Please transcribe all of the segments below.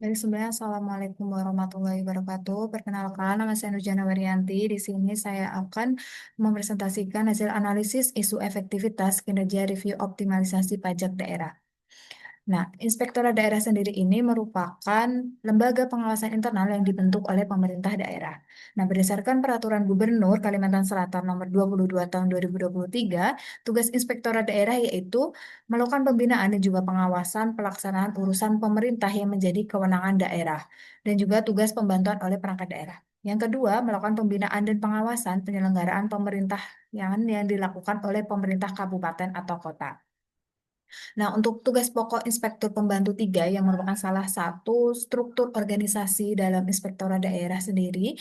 Baik, sebenarnya Assalamualaikum warahmatullahi wabarakatuh. Perkenalkan, nama saya Nurjana Warianti. Di sini saya akan mempresentasikan hasil analisis isu efektivitas kinerja review optimalisasi pajak daerah. Nah, Inspektorat Daerah sendiri ini merupakan lembaga pengawasan internal yang dibentuk oleh pemerintah daerah. Nah, berdasarkan Peraturan Gubernur Kalimantan Selatan Nomor 22 Tahun 2023, tugas Inspektorat Daerah yaitu melakukan pembinaan dan juga pengawasan pelaksanaan urusan pemerintah yang menjadi kewenangan daerah, dan juga tugas pembantuan oleh perangkat daerah. Yang kedua, melakukan pembinaan dan pengawasan penyelenggaraan pemerintahan yang dilakukan oleh pemerintah kabupaten atau kota. Nah, untuk tugas pokok Inspektur Pembantu 3 yang merupakan salah satu struktur organisasi dalam Inspektorat Daerah sendiri,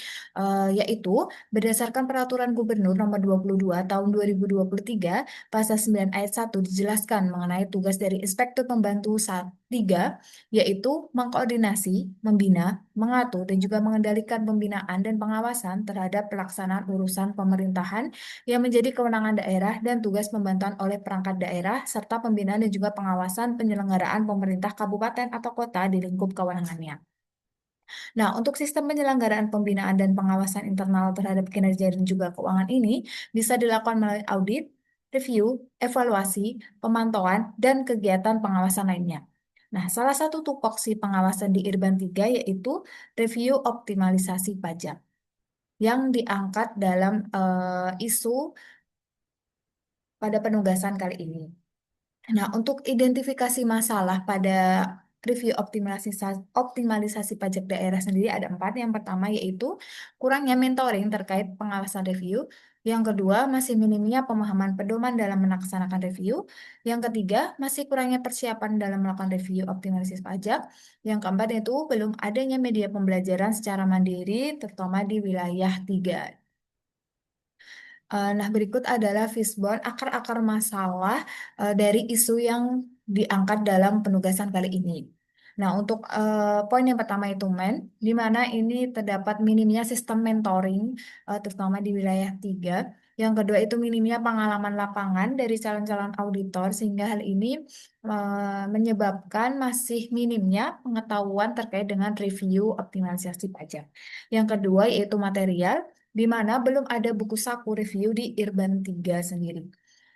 yaitu berdasarkan Peraturan Gubernur Nomor 22 Tahun 2023, Pasal 9 Ayat 1 dijelaskan mengenai tugas dari Inspektur Pembantu 3, yaitu mengkoordinasi, membina, mengatur, dan juga mengendalikan pembinaan dan pengawasan terhadap pelaksanaan urusan pemerintahan yang menjadi kewenangan daerah dan tugas pembantuan oleh perangkat daerah serta pembinaan dan juga pengawasan penyelenggaraan pemerintah kabupaten atau kota di lingkup kewenangannya. Nah, untuk sistem penyelenggaraan pembinaan dan pengawasan internal terhadap kinerja dan juga keuangan ini bisa dilakukan melalui audit, review, evaluasi, pemantauan, dan kegiatan pengawasan lainnya. Nah, salah satu tupoksi pengawasan di Irban 3 yaitu review optimalisasi pajak yang diangkat dalam isu pada penugasan kali ini. Nah, untuk identifikasi masalah pada review optimalisasi pajak daerah sendiri ada empat. Yang pertama yaitu kurangnya mentoring terkait pengawasan review. Yang kedua, masih minimnya pemahaman pedoman dalam melaksanakan review. Yang ketiga, masih kurangnya persiapan dalam melakukan review optimalisasi pajak. Yang keempat, yaitu belum adanya media pembelajaran secara mandiri, terutama di wilayah 3. Nah, berikut adalah fishbone akar-akar masalah dari isu yang diangkat dalam penugasan kali ini. Nah, untuk poin yang pertama itu di mana ini terdapat minimnya sistem mentoring, terutama di wilayah 3. Yang kedua itu minimnya pengalaman lapangan dari calon-calon auditor, sehingga hal ini menyebabkan masih minimnya pengetahuan terkait dengan review optimalisasi pajak. Yang kedua yaitu material, di mana belum ada buku saku review di Irban 3 sendiri.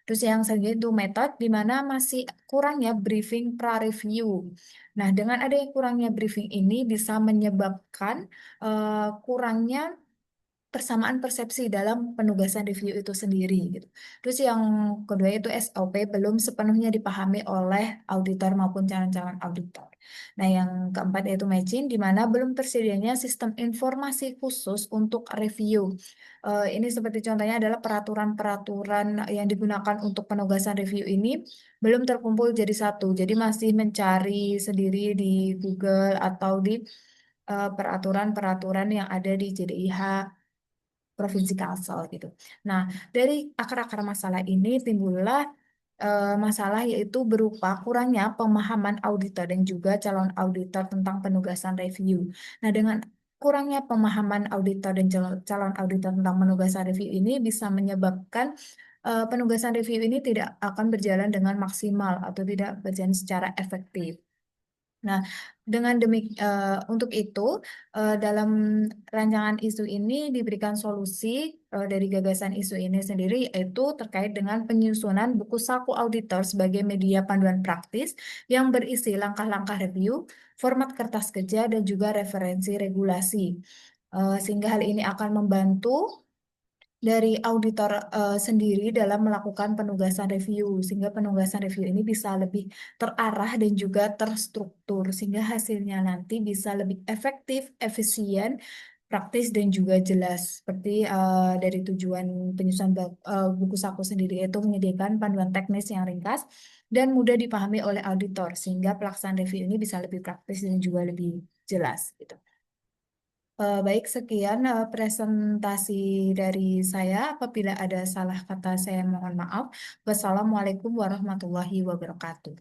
Terus yang selanjutnya itu metode, di mana masih kurangnya briefing pra-review. Nah, dengan adanya kurangnya briefing ini bisa menyebabkan kurangnya persamaan persepsi dalam penugasan review itu sendiri gitu. Terus yang kedua itu SOP belum sepenuhnya dipahami oleh auditor maupun calon-calon auditor. Nah, yang keempat yaitu matching di mana belum tersedianya sistem informasi khusus untuk review. Ini seperti contohnya adalah peraturan-peraturan yang digunakan untuk penugasan review ini belum terkumpul jadi satu. Jadi masih mencari sendiri di Google atau di peraturan-peraturan yang ada di JDIH Provinsi Kalsel gitu. Nah, dari akar-akar masalah ini timbullah masalah yaitu berupa kurangnya pemahaman auditor dan juga calon auditor tentang penugasan review. Nah, dengan kurangnya pemahaman auditor dan calon auditor tentang penugasan review ini bisa menyebabkan penugasan review ini tidak akan berjalan dengan maksimal atau tidak berjalan secara efektif. Nah, untuk itu dalam rancangan isu ini diberikan solusi dari gagasan isu ini sendiri yaitu terkait dengan penyusunan buku saku auditor sebagai media panduan praktis yang berisi langkah-langkah review, format kertas kerja dan juga referensi regulasi. Sehingga hal ini akan membantu dari auditor sendiri dalam melakukan penugasan review, sehingga penugasan review ini bisa lebih terarah dan juga terstruktur, sehingga hasilnya nanti bisa lebih efektif, efisien, praktis, dan juga jelas. Seperti dari tujuan penyusunan buku saku sendiri, yaitu menyediakan panduan teknis yang ringkas dan mudah dipahami oleh auditor, sehingga pelaksanaan review ini bisa lebih praktis dan juga lebih jelas, gitu. Baik, sekian presentasi dari saya. Apabila ada salah kata, saya mohon maaf. Wassalamualaikum warahmatullahi wabarakatuh.